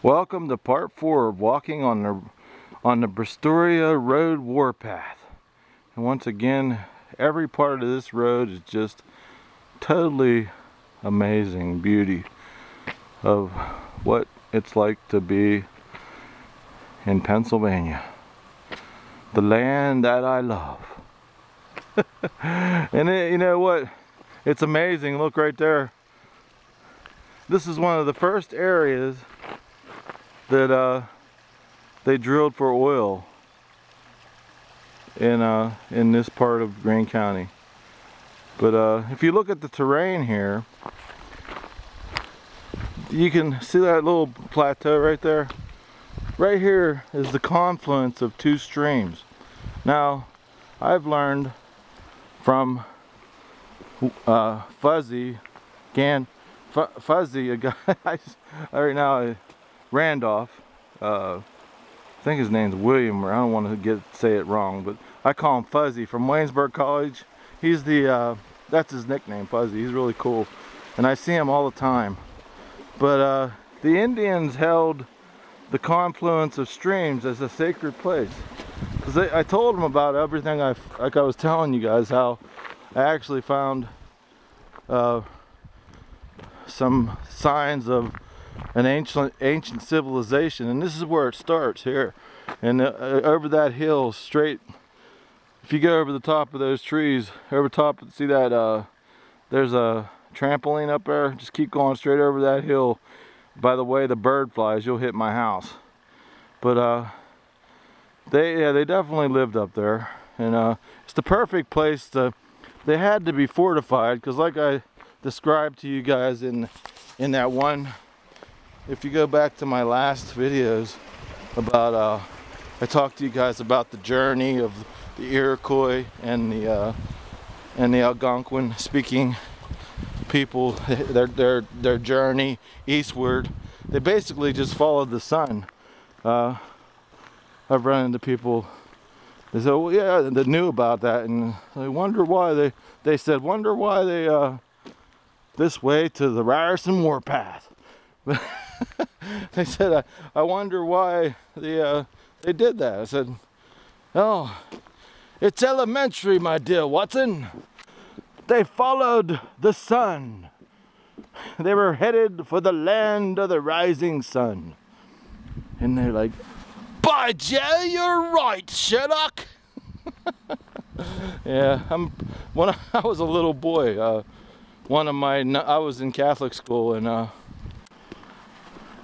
Welcome to part 4 of walking on the Bristoria road warpath. And once again, every part of this road is just totally amazing beauty of what it's like to be in Pennsylvania, the land that I love. And you know what? It's amazing. Look right there. This is one of the first areas that they drilled for oil in this part of Greene County. But if you look at the terrain here, you can see that little plateau right there. Right here is the confluence of two streams. Now, I've learned from Fuzzy, a guy right now, Randolph, I think his name's William, or I don't want to say it wrong, but I call him Fuzzy, from Waynesburg College. He's that's his nickname, Fuzzy. He's really cool, and I see him all the time. But the Indians held the confluence of streams as a sacred place. Because I told them about everything, like I was telling you guys, how I actually found some signs of an ancient civilization, and this is where it starts here. And over that hill, straight, if you go over the top of those trees, over top, see that there's a trampoline up there. Just keep going straight over that hill. By the way, the bird flies, you'll hit my house. But they definitely lived up there, and it's the perfect place to. They had to be fortified, because like I described to you guys in that one, if you go back to my last videos about I talked to you guys about the journey of the Iroquois and the Algonquin speaking people, their journey eastward. They basically just followed the sun. I've run into people, they said, well, yeah, they knew about that, and they wonder why they said, wonder why they this way to the Ryerson warpath. They said, I wonder why they did that. I said, oh, it's elementary, my dear Watson. They followed the sun. They were headed for the land of the rising sun. And they're like, by Joe, you're right, Sherlock. Yeah, when I was a little boy, I was in Catholic school, and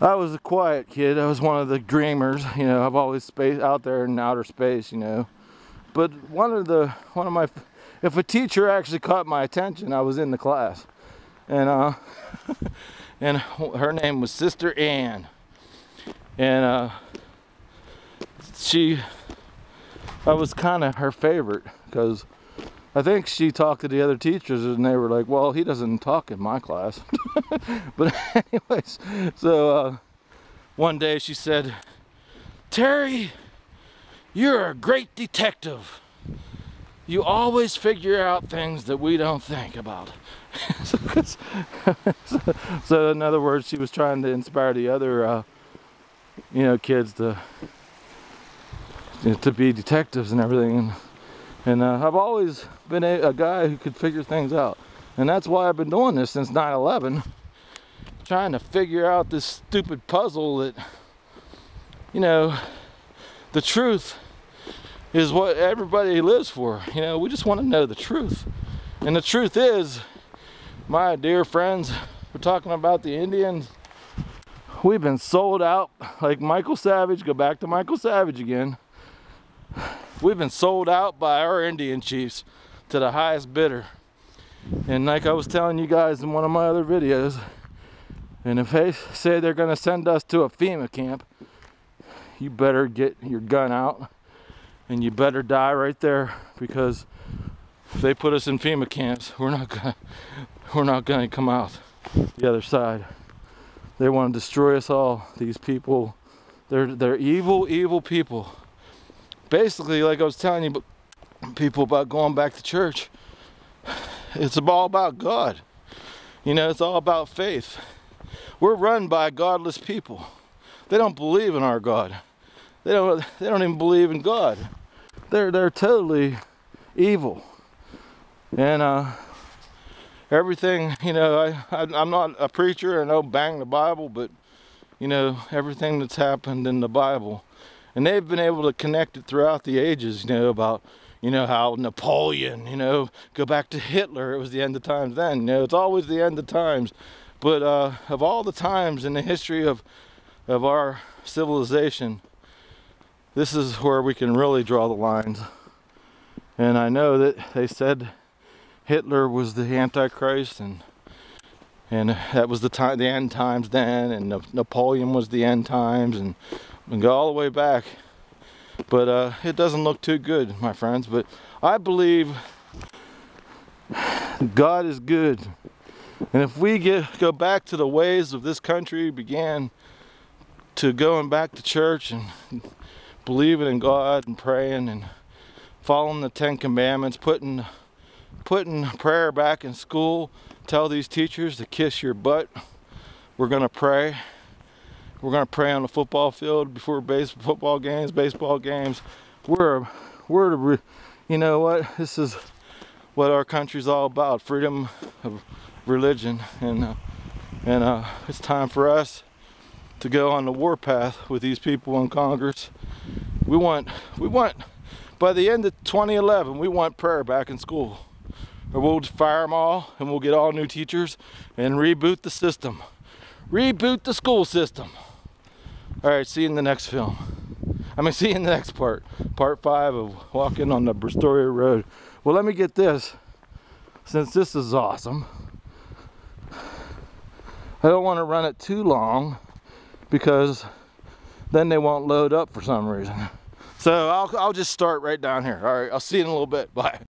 I was a quiet kid. I was one of the dreamers, you know. I've always out there in outer space, you know. But if a teacher actually caught my attention, I was in the class, and and her name was Sister Ann, and I was kind of her favorite, because I think she talked to the other teachers and they were like, well, he doesn't talk in my class. But anyways, so one day she said, Terry, you're a great detective. You always figure out things that we don't think about. So in other words, she was trying to inspire the other kids to be detectives and everything. And I've always been a guy who could figure things out. And that's why I've been doing this since 9/11. Trying to figure out this stupid puzzle that, you know, the truth is what everybody lives for. You know, we just want to know the truth. And the truth is, my dear friends, we're talking about the Indians. We've been sold out like Michael Savage. Go back to Michael Savage again. We've been sold out by our Indian chiefs to the highest bidder. And like I was telling you guys in one of my other videos, and if they say they're going to send us to a FEMA camp, you better get your gun out and you better die right there, because if they put us in FEMA camps, we're not going to come out the other side. They want to destroy us all. These people, they're evil people. Basically, like I was telling you people about going back to church, it's all about God. You know, it's all about faith. We're run by godless people. They don't believe in our God. They don't even believe in God. They're totally evil. And everything, you know, I'm not a preacher, I don't bang the Bible, but you know, everything that's happened in the Bible, and they've been able to connect it throughout the ages, you know, about, you know, how Napoleon, you know, go back to Hitler, it was the end of times then, you know, it's always the end of times. But of all the times in the history of our civilization, this is where we can really draw the lines. And I know that they said Hitler was the Antichrist, and that was the end times then, and Napoleon was the end times, and we go all the way back. But it doesn't look too good, my friends. But I believe God is good, and if we go back to the ways of this country, began to going back to church and believing in God and praying and following the 10 Commandments, putting prayer back in school, tell these teachers to kiss your butt. We're gonna pray. We're gonna pray on the football field before football games, baseball games. You know what? This is what our country's all about: freedom of religion, and it's time for us to go on the warpath with these people in Congress. We want. By the end of 2011, we want prayer back in school, or we'll fire them all and we'll get all new teachers and reboot the system. Reboot the school system. All right, see you in the next film. See you in the next part 5 of walking on the Bristoria Road. Well, let me get this, since this is awesome. I don't want to run it too long because then they won't load up for some reason. So I'll just start right down here. All right, I'll see you in a little bit. Bye.